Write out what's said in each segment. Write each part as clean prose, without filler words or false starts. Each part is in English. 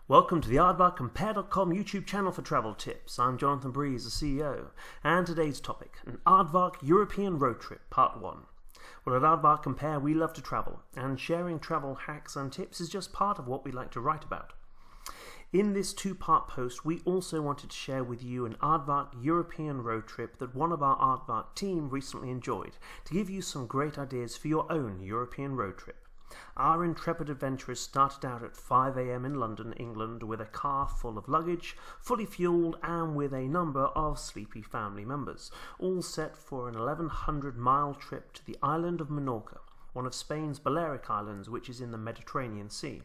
Welcome to the Aardvark Compare.com YouTube channel for travel tips. I'm Jonathan Breeze, the CEO, and today's topic, an Aardvark European road trip, part 1. Well, at Aardvark Compare, we love to travel, and sharing travel hacks and tips is just part of what we like to write about. In this two-part post, we also wanted to share with you an Aardvark European road trip that one of our Aardvark team recently enjoyed, to give you some great ideas for your own European road trip. Our intrepid adventurers started out at 5 AM in London, England, with a car full of luggage, fully fueled and with a number of sleepy family members, all set for an 1,100-mile trip to the island of Menorca, one of Spain's Balearic Islands, which is in the Mediterranean Sea.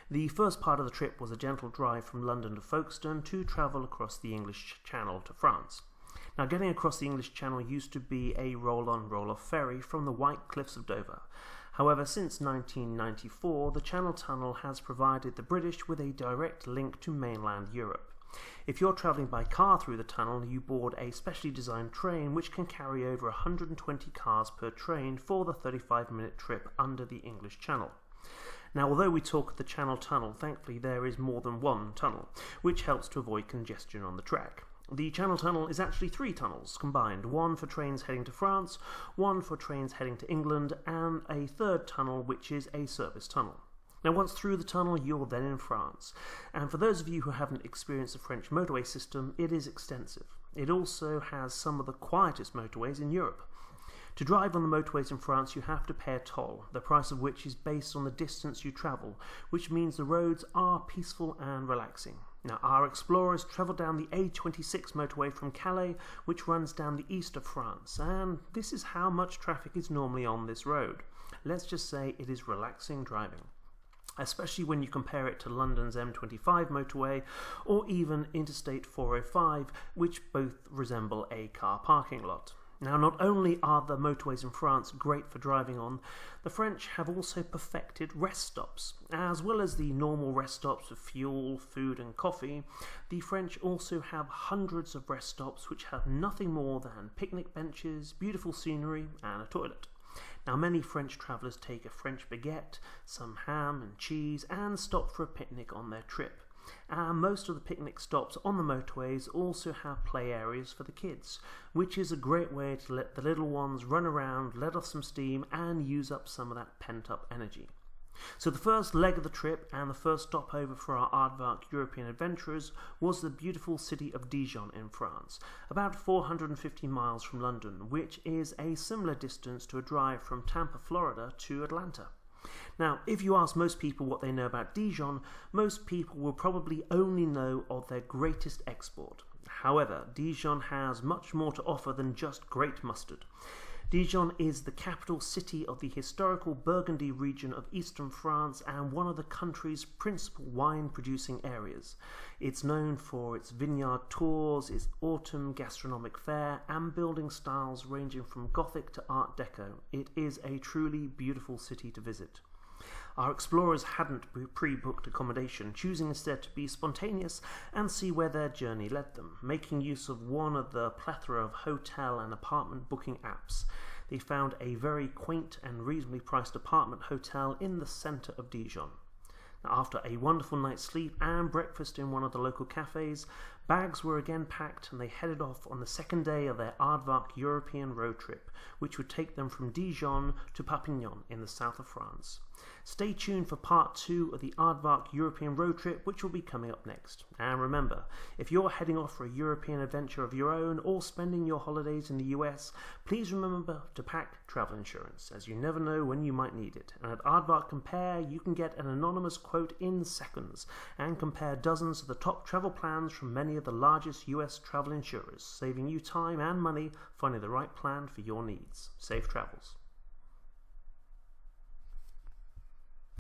The first part of the trip was a gentle drive from London to Folkestone to travel across the English Channel to France. Now, getting across the English Channel used to be a roll-on, roll-off ferry from the White Cliffs of Dover. However, since 1994, the Channel Tunnel has provided the British with a direct link to mainland Europe. If you're travelling by car through the tunnel, you board a specially designed train which can carry over 120 cars per train for the 35-minute trip under the English Channel. Now, although we talk of the Channel Tunnel, thankfully there is more than one tunnel, which helps to avoid congestion on the track. The Channel Tunnel is actually 3 tunnels combined, one for trains heading to France, one for trains heading to England, and a third tunnel which is a service tunnel. Now, once through the tunnel, you're then in France, and for those of you who haven't experienced the French motorway system, it is extensive. It also has some of the quietest motorways in Europe. To drive on the motorways in France, you have to pay a toll, the price of which is based on the distance you travel, which means the roads are peaceful and relaxing. Now, our explorers travelled down the A26 motorway from Calais, which runs down the east of France, and this is how much traffic is normally on this road. Let's just say it is relaxing driving, especially when you compare it to London's M25 motorway or even Interstate 405, which both resemble a car parking lot. Now, not only are the motorways in France great for driving on, the French have also perfected rest stops. As well as the normal rest stops for fuel, food and coffee, the French also have hundreds of rest stops which have nothing more than picnic benches, beautiful scenery and a toilet. Now, many French travellers take a French baguette, some ham and cheese and stop for a picnic on their trip. And most of the picnic stops on the motorways also have play areas for the kids, which is a great way to let the little ones run around, let off some steam and use up some of that pent-up energy. So the first leg of the trip and the first stopover for our Aardvark European adventurers was the beautiful city of Dijon in France, about 450 miles from London, which is a similar distance to a drive from Tampa, Florida to Atlanta. Now, if you ask most people what they know about Dijon, most people will probably only know of their greatest export. However, Dijon has much more to offer than just great mustard. Dijon is the capital city of the historical Burgundy region of eastern France and one of the country's principal wine-producing areas. It's known for its vineyard tours, its autumn gastronomic fare, and building styles ranging from Gothic to Art Deco. It is a truly beautiful city to visit. Our explorers hadn't pre-booked accommodation, choosing instead to be spontaneous and see where their journey led them, making use of one of the plethora of hotel and apartment booking apps. They found a very quaint and reasonably priced apartment hotel in the centre of Dijon. Now, after a wonderful night's sleep and breakfast in one of the local cafes, bags were again packed and they headed off on the second day of their Aardvark European road trip, which would take them from Dijon to Perpignan in the south of France. Stay tuned for part 2 of the Aardvark European road trip, which will be coming up next. And remember, if you're heading off for a European adventure of your own or spending your holidays in the US, please remember to pack travel insurance, as you never know when you might need it. And at Aardvark Compare, you can get an anonymous quote in seconds and compare dozens of the top travel plans from many of the largest US travel insurers, saving you time and money finding the right plan for your needs. Safe travels.